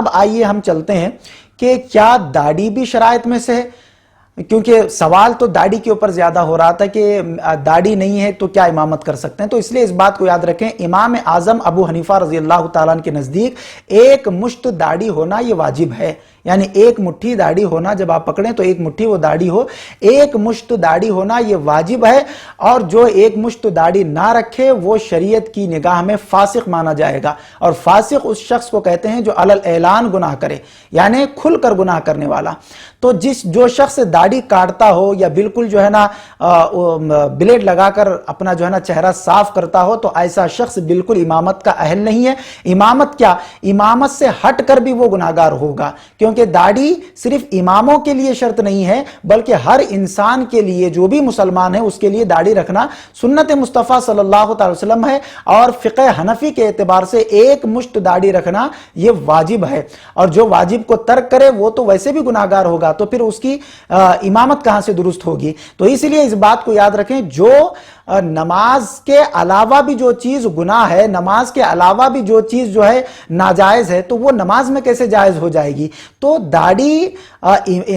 اب آئیے ہم چلتے ہیں کہ کیا داڑھی بھی شرائط میں سے ہے، کیونکہ سوال تو داڑھی کے اوپر زیادہ ہو رہا تھا کہ داڑھی نہیں ہے تو کیا امامت کر سکتے ہیں. تو اس لیے اس بات کو یاد رکھیں، امام اعظم ابو حنیفہ رضی اللہ تعالیٰ عنہ کے نزدیک ایک مشت داڑھی ہونا یہ واجب ہے. یعنی ایک مٹھی داڑھی ہونا، جب آپ پکڑیں تو ایک مٹھی وہ داڑھی ہو، ایک مشت داڑھی ہونا یہ واجب ہے. اور جو ایک مشت داڑھی نہ رکھے وہ شریعت کی نگاہ میں فاسق مانا جائے گا. اور فاسق اس شخص کو کہتے ہیں جو علی الاعلان گناہ کرے، یعنی کھل کر گناہ کرنے والا. تو جو شخص داڑھی کاٹتا ہو یا بالکل جو ہے نا بلیڈ لگا کر اپنا جو ہے نا چہرہ صاف کرتا ہو، تو ایسا شخص بالکل امامت کا اہل نہیں ہے. امامت کیا، امامت سے ہٹ کر بھی وہ گناہگار ہوگا، کیونکہ داڑھی صرف اماموں کے لیے شرط نہیں ہے بلکہ ہر انسان کے لیے، جو بھی مسلمان ہے اس کے لیے داڑھی رکھنا سنت مصطفیٰ صلی اللہ علیہ وسلم ہے. اور فقہ حنفی کے اعتبار سے ایک مشت داڑھی رکھنا یہ واجب ہے. اور جو واجب کو ترک کرے وہ تو ویسے بھی گناہگار ہوگا، تو پھر اس کی امامت کہاں سے درست ہوگی. تو اس لیے اس بات کو یاد رکھیں، جو نماز کے علاوہ بھی جو چیز گناہ ہے، نماز کے علاوہ بھی جو چیز جو ہے ناجائز ہے، تو وہ نماز میں کیسے جائز ہو جائے گی. تو داڑھی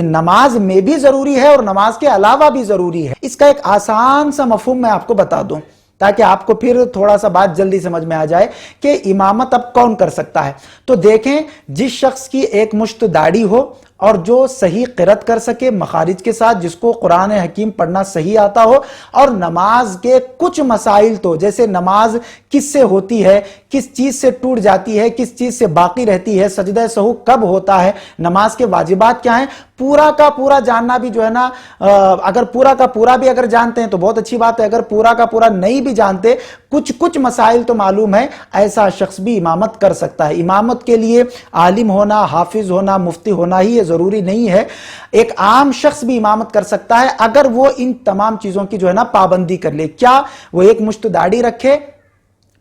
نماز میں بھی ضروری ہے اور نماز کے علاوہ بھی ضروری ہے. اس کا ایک آسان سا مفہوم میں آپ کو بتا دوں تاکہ آپ کو پھر تھوڑا سا بات جلدی سمجھ میں آ جائے کہ امامت اب کون کر سکتا ہے. تو دیکھیں، جس شخص کی ایک مشت داڑھی ہو اور جو صحیح قرأت کر سکے مخارج کے ساتھ، جس کو قرآن حکیم پڑھنا صحیح آتا ہو، اور نماز کے کچھ مسائل، تو جیسے نماز کس سے ہوتی ہے، کس چیز سے ٹوٹ جاتی ہے، کس چیز سے باقی رہتی ہے، سجدہ سہو کب ہوتا ہے، نماز کے واجبات کیا ہیں، پورا کا پورا جاننا بھی جو ہے نا، اگر پورا کا پورا بھی اگر جانتے ہیں تو بہت اچھی بات ہے، اگر پورا کا پورا نہیں بھی جانتے، کچھ مسائل تو معلوم ہے، ایسا شخص بھی امامت کر سکتا ہے. امامت کے لیے عالم ہونا، حافظ ہونا، مفتی ہونا ہی یہ ضروری نہیں ہے. ایک عام شخص بھی امامت کر سکتا ہے اگر وہ ان تمام چیزوں کی جو ہے نا پابندی کر لے. کیا؟ وہ ایک مشت داڑھی رکھے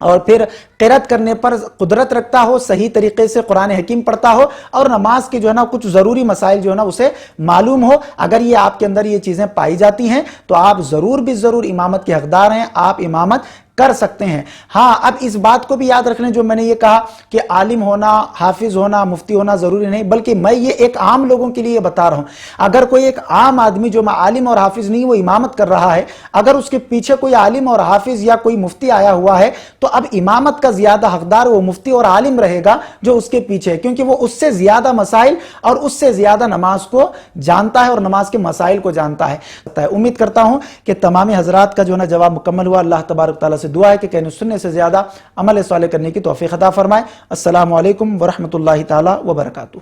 اور پھر قرأت کرنے پر قدرت رکھتا ہو، صحیح طریقے سے قرآن حکیم پڑھتا ہو، اور نماز کے جو ہے نا کچھ ضروری مسائل جو ہے نا اسے معلوم ہو. اگر یہ آپ کے اندر یہ چیزیں پائی جاتی ہیں تو آپ ضرور بھی ضرور امامت کے حقدار ہیں، آپ امامت کر سکتے ہیں. ہاں، اب اس بات کو بھی یاد رکھنے، جو میں نے یہ کہا کہ عالم ہونا، حافظ ہونا، مفتی ہونا ضروری نہیں، بلکہ میں یہ ایک عام لوگوں کے لیے بتا رہا ہوں. اگر کوئی ایک عام آدمی جو عالم اور حافظ نہیں وہ امامت کر رہا ہے، اگر اس کے پیچھے کوئی عالم اور حافظ یا کوئی مفتی آیا ہوا ہے تو اب امامت کا زیادہ حقدار وہ مفتی اور عالم رہے گا جو اس کے پیچھے ہے، کیونکہ وہ اس سے زیادہ مسائل اور اس سے زیادہ نماز کو جانتا ہے اور نماز کے مسائل کو جانتا ہے. امید کرتا ہوں کہ تمام حضرات کا جو ہے نا جواب مکمل ہوا. اللہ تبارک تعالیٰ سے دعا ہے کہ کہنے سننے سے زیادہ عمل صالح کرنے کی توفیق عطا فرمائے. السلام علیکم ورحمۃ اللہ تعالیٰ وبرکاتہ.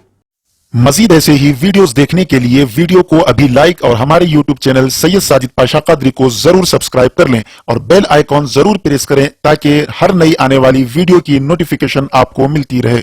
مزید ایسے ہی ویڈیوز دیکھنے کے لیے ویڈیو کو ابھی لائک اور ہمارے یوٹیوب چینل سید ساجد پاشا قادری کو ضرور سبسکرائب کر لیں اور بیل آئیکن ضرور پریس کریں تاکہ ہر نئی آنے والی ویڈیو کی نوٹیفیکیشن آپ کو ملتی رہے.